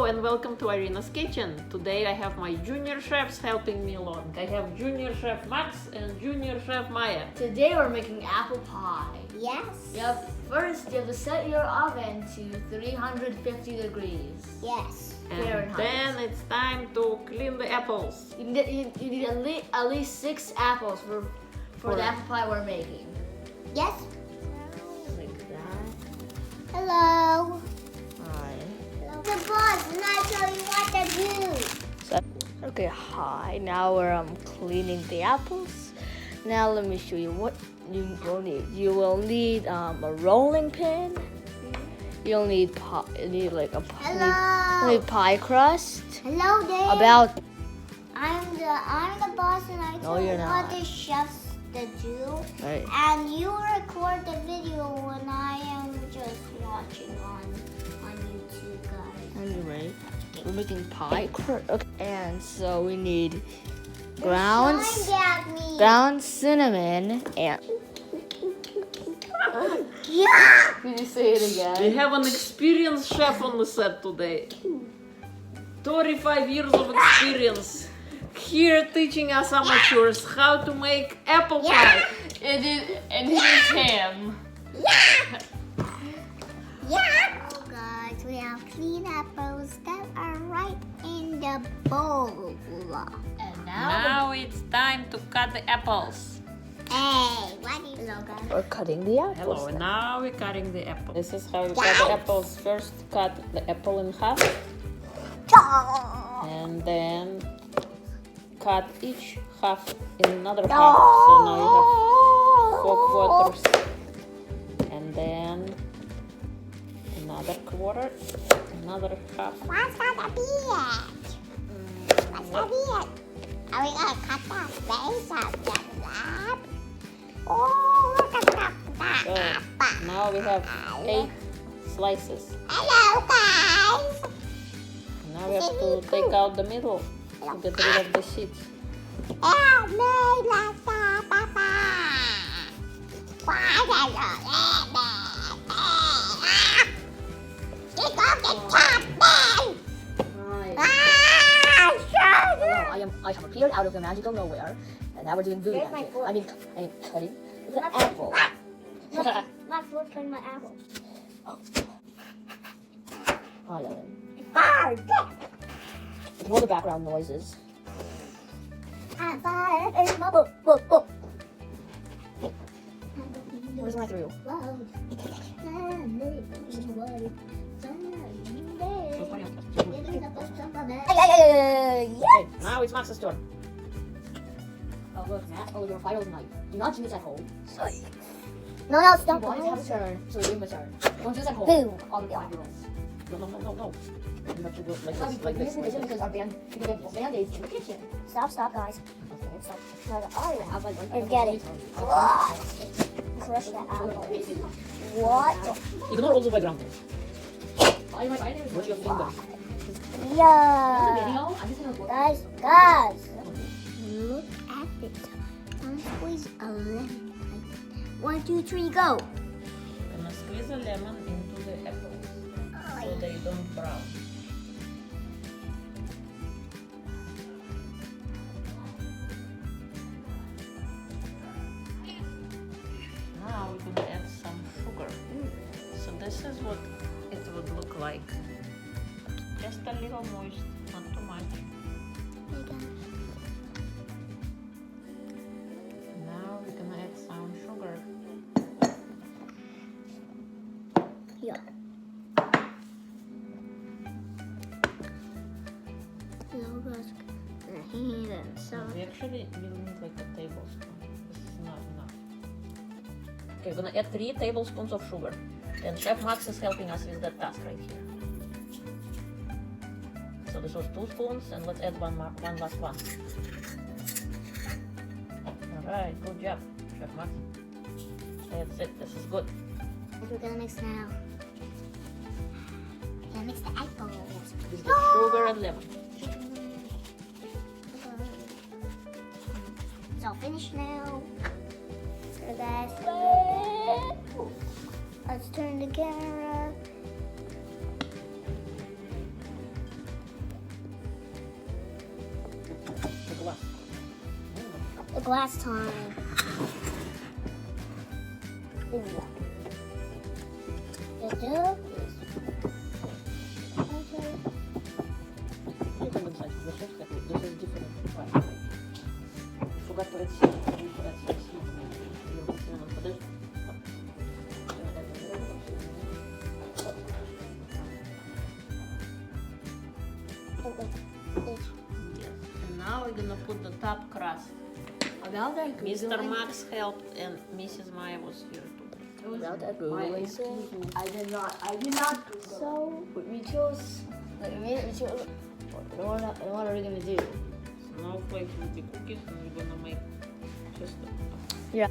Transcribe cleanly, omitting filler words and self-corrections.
and welcome to Irina's Kitchen. Today I have my junior chefs helping me along. I have junior chef Max and junior chef Maya. Today we're making apple pie. Yes. Yep. First, you have to set your oven to 350 degrees. Yes. And Fahrenheit. then it's time to clean the apples. You need at least 6 apples for the apple pie we're making. Yes. Like that. Hello. Hi. Hello. The boss, and I tell you what to do. Okay, hi. Now we're cleaning the apples. Now let me show you what you will need. You will need a rolling pin. You'll need Hello. pie crust. Hello there. About I'm the boss, and I tell you you're what not. the chefs to do. right. And you record the video when I am just watching on YouTube, guys. And you're ready. We're making pie crust. Okay. And so we need ground cinnamon and. Yeah. Can you say it We again? have an experienced chef on the set today. 35 years of experience. Here teaching us amateurs how to make apple pie. It is him. Yeah. Yeah. Oh, guys, we have clean apples that are right in the bowl. And Now it's time to cut the apples. Hey, what do you know, guys? we're cutting the apples. Hello, and now we're cutting the apple. This is how we cut the apples. First cut the apple in half and then cut each half in another half. So now you have 4 quarters and then another quarter, another half. What's gonna be it? What's gonna be it? Are we gonna cut the face of the lab? Oh, look at that. So now we have 8 slices. Hello, guys. Now we have to take out the middle to get rid of the seeds. Help me, let's go, Papa. Why are you You're going to chop me. Ah, sugar. I have appeared out of the magical nowhere, and now we're doing voodoo Where's my magic. fork? I mean cutting the apple. My foot in my apple. Oh, yeah. Hard. Ignore the background noises. I'm fire in my book. Where's my through? Yeah. Okay, now it's Max's turn. Oh look, Matt. Oh, your fire's knife. Do not do this at home. No, You stop. want to have a turn, so you give him a turn. Don't do this at home. Boom. On the 5-year-olds. No. You have to go like No, this, like this. Like this. because our band-aids in the kitchen. Stop, guys. Okay, stop. Forget it. Crush that apple. What? Ignore all the background. Why am I fighting? Watch your finger. Yeah. Video? I'm just gonna Guys. Look at this. I'm squeeze a lemon. 1, 2, 3, go. Gonna squeeze a lemon into the apples so they don't brown. Now we're gonna add some sugar. So this is what it would look like. Just a little moist, not too much. Now we're gonna add some sugar. Yeah. So We actually will need like a tablespoon. This is not enough. Okay, we're gonna add 3 tablespoons of sugar. And Chef Max is helping us with that task right here. So this was 2 spoons, and let's add one last one. Alright, good job, Chef Max. That's it, this is good. we're gonna mix now. Gonna mix the apples. With the sugar and lemon. It's all finished now. So guys, let's turn the camera. like last time. Ooh. Is it? Okay. You can decide. This is different. Forgot to see. And now we're gonna put the top crust. About that Mr. Max helped and Mrs. Maya was here too. Without that Googling so I did not do so. We chose. What are we gonna do? Snowflakes will be cookies and we're gonna make just Yeah.